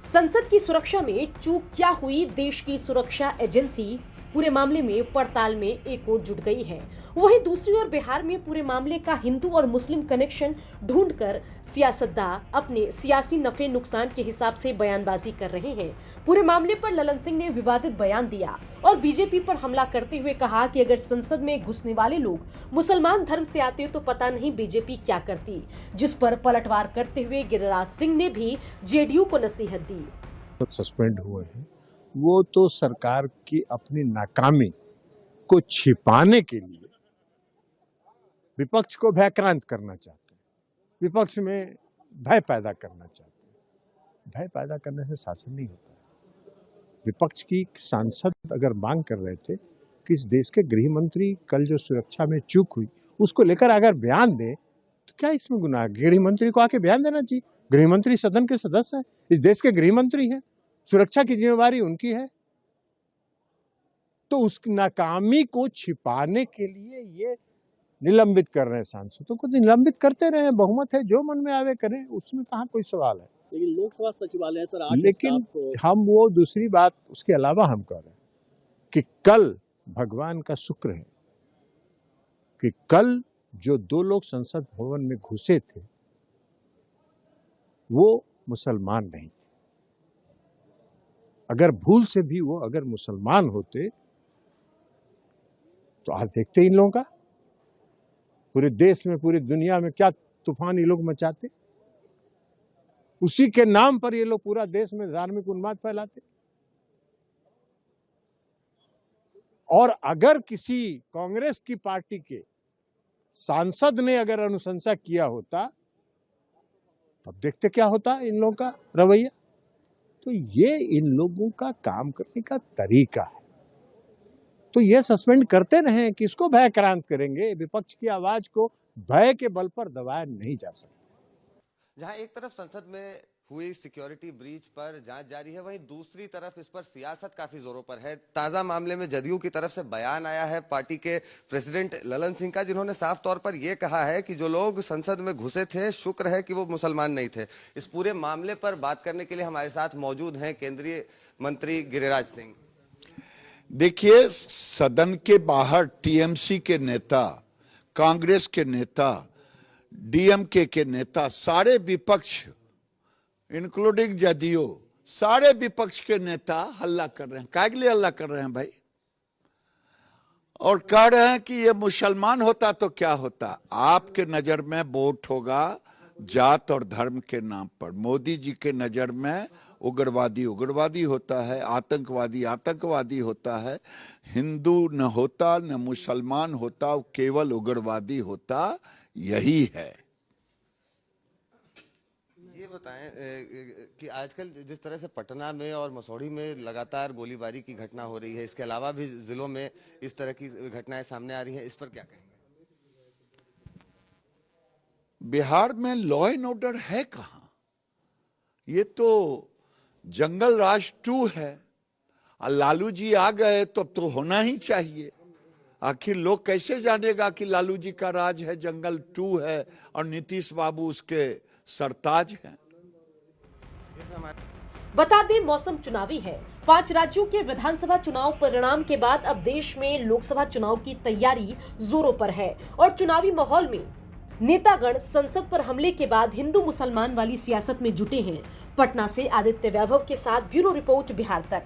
संसद की सुरक्षा में चूक क्या हुई, देश की सुरक्षा एजेंसी पूरे मामले में पड़ताल में एक ओर जुट गई है। वहीं दूसरी ओर बिहार में पूरे मामले का हिंदू और मुस्लिम कनेक्शन ढूंढकर सियासतदान अपने सियासी नफे नुकसान के हिसाब से बयानबाजी कर रहे हैं। पूरे मामले पर ललन सिंह ने विवादित बयान दिया और बीजेपी पर हमला करते हुए कहा कि अगर संसद में घुसने वाले लोग मुसलमान धर्म से आते तो पता नहीं बीजेपी क्या करती, जिस पर पलटवार करते हुए गिरिराज सिंह ने भी जेडीयू को नसीहत दी। सस्पेंड हुए हैं वो तो सरकार की अपनी नाकामी को छिपाने के लिए विपक्ष को भयक्रांत करना चाहते हैं, विपक्ष में भय पैदा करना चाहते हैं। भय पैदा करने से शासन नहीं होता है। विपक्ष की सांसद अगर मांग कर रहे थे कि इस देश के गृह मंत्री कल जो सुरक्षा में चूक हुई उसको लेकर अगर बयान दे तो क्या इसमें गुनाह? गृह मंत्री को आके बयान देना चाहिए। गृह मंत्री सदन के सदस्य है, इस देश के गृह मंत्री है, सुरक्षा की जिम्मेवारी उनकी है। तो उस नाकामी को छिपाने के लिए ये निलंबित कर रहे हैं। सांसदों को निलंबित करते रहे, बहुमत है, जो मन में आवे करें, उसमें कहाँ कोई सवाल है। लेकिन लोकसभा सचिवालय सर 8 लेकिन हम वो दूसरी बात उसके अलावा हम कह रहे हैं कि कल भगवान का शुक्र है कि कल जो 2 लोग संसद भवन में घुसे थे वो मुसलमान नहीं थे। अगर भूल से भी वो अगर मुसलमान होते तो आज देखते इन लोगों का पूरे देश में, पूरी दुनिया में क्या तूफान ये लोग मचाते। उसी के नाम पर ये लोग पूरा देश में धार्मिक उन्माद फैलाते। और अगर किसी कांग्रेस की पार्टी के सांसद ने अगर अनुशंसा किया होता तब देखते क्या होता इन लोगों का रवैया। तो ये इन लोगों का काम करने का तरीका है। तो ये सस्पेंड करते रहे, किसको भयक्रांत करेंगे? विपक्ष की आवाज को भय के बल पर दबाया नहीं जा सकता। जहां एक तरफ संसद में हुई सिक्योरिटी ब्रीच पर जांच जारी है, वहीं दूसरी तरफ इस पर सियासत काफी जोरों पर है। ताजा मामले में जदयू की तरफ से बयान आया है पार्टी के प्रेसिडेंट ललन सिंह का, जिन्होंने साफ तौर पर यह कहा है कि जो लोग संसद में घुसे थे, शुक्र है कि वो मुसलमान नहीं थे। इस पूरे मामले पर बात करने के लिए हमारे साथ मौजूद हैं केंद्रीय मंत्री गिरिराज सिंह। देखिए, सदन के बाहर टीएमसी के नेता, कांग्रेस के नेता, डीएमके के नेता, सारे विपक्ष इंक्लूडिंग जदयू, सारे विपक्ष के नेता हल्ला कर रहे हैं। काय के लिए हल्ला कर रहे हैं भाई? और कह रहे हैं कि ये मुसलमान होता तो क्या होता। आपके नजर में वोट होगा जात और धर्म के नाम पर। मोदी जी के नजर में उग्रवादी उग्रवादी होता है, आतंकवादी आतंकवादी होता है। हिंदू न होता न मुसलमान होता, केवल उग्रवादी होता। यही है। ये बताएं कि आजकल जिस तरह से पटना में और मसौढ़ी में लगातार गोलीबारी की घटना हो रही है, इसके अलावा भी जिलों में इस तरह की घटनाएं सामने आ रही हैं, इस पर क्या कहेंगे? बिहार में लॉ एंड ऑर्डर है कहां? ये तो जंगल राज 2 है। और लालू जी आ गए तो अब तो होना ही चाहिए। आखिर लोग कैसे जानेगा कि लालू जी का राज है, जंगल 2 है और नीतीश बाबू उसके सरताज हैं। बता दें, मौसम चुनावी है। 5 राज्यों के विधानसभा चुनाव परिणाम के बाद अब देश में लोकसभा चुनाव की तैयारी जोरों पर है और चुनावी माहौल में नेतागण संसद पर हमले के बाद हिंदू मुसलमान वाली सियासत में जुटे हैं। पटना से आदित्य वैभव के साथ ब्यूरो रिपोर्ट, बिहार तक।